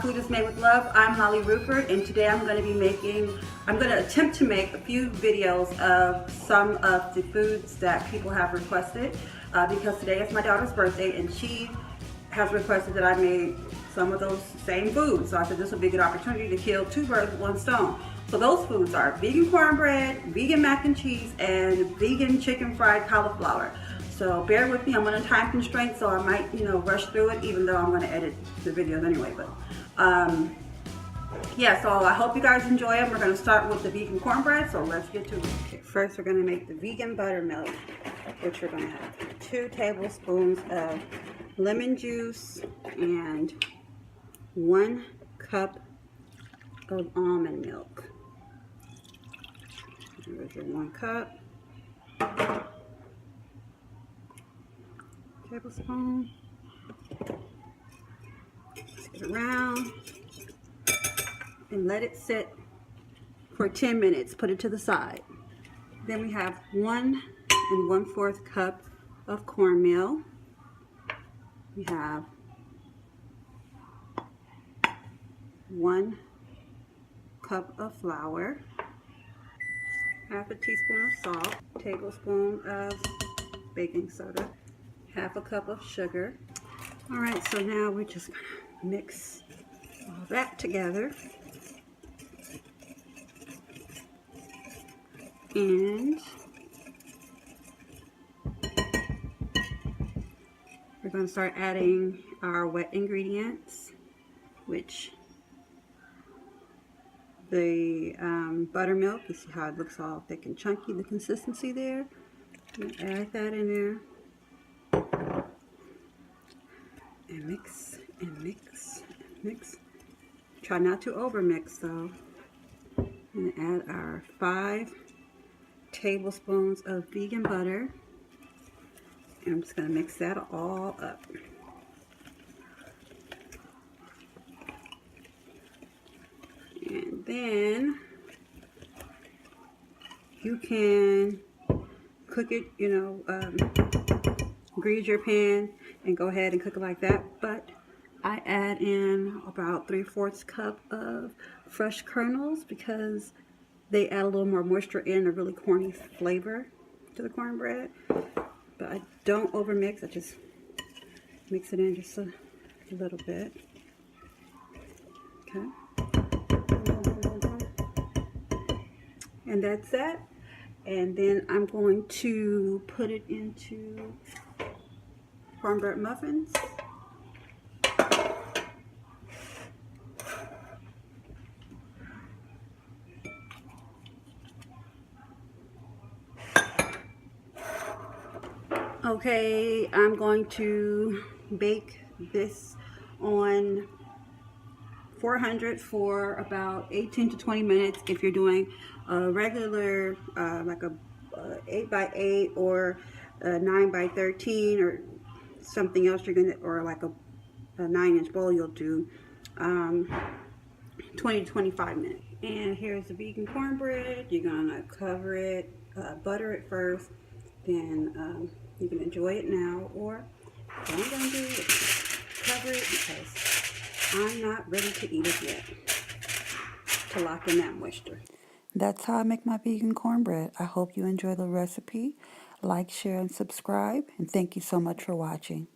Food is Made with Love. I'm Holly Rupert, and today I'm going to attempt to make a few videos of some of the foods that people have requested because today is my daughter's birthday and she has requested that I made some of those same foods. So I said this would be a good opportunity to kill two birds with one stone. So those foods are vegan cornbread, vegan mac and cheese, and vegan chicken fried cauliflower. So bear with me, I'm on a time constraint, so I might, rush through it, even though I'm going to edit the videos anyway. But yeah, so I hope you guys enjoy them. We're going to start with the vegan cornbread, so let's get to it. Okay, first we're going to make the vegan buttermilk, which we're going to have 2 tablespoons of lemon juice and 1 cup of almond milk. Here's your 1 cup. Tablespoon. Mix it around and let it sit for 10 minutes. Put it to the side. Then we have 1 1/4 cup of cornmeal. We have 1 cup of flour, 1/2 teaspoon of salt, tablespoon of baking soda, 1/2 cup of sugar. All right, so now we're just gonna mix all that together. And we're gonna start adding our wet ingredients, which the buttermilk. You see how it looks all thick and chunky, the consistency there. I'm gonna add that in there. And mix and mix and mix. Try not to over mix though. And add our 5 tablespoons of vegan butter. And I'm just going to mix that all up. And then you can cook it, grease your pan and go ahead and cook it like that, but I add in about 3/4 cup of fresh kernels because they add a little more moisture and a really corny flavor to the cornbread. But I don't over mix, I just mix it in just a little bit. Okay. And that's that. And then I'm going to put it into cornbread muffins. Okay, I'm going to bake this on 400 for about 18 to 20 minutes if you're doing a regular like a 8x8 or a 9x13 or something else you're gonna, or like a 9-inch bowl, you'll do 20 to 25 minutes. And here's the vegan cornbread. You're gonna cover it, butter it first, then you can enjoy it now, or what I'm gonna do is cover it because I'm not ready to eat it yet, to lock in that moisture. That's how I make my vegan cornbread. I hope you enjoy the recipe. Like, share, and subscribe. And thank you so much for watching.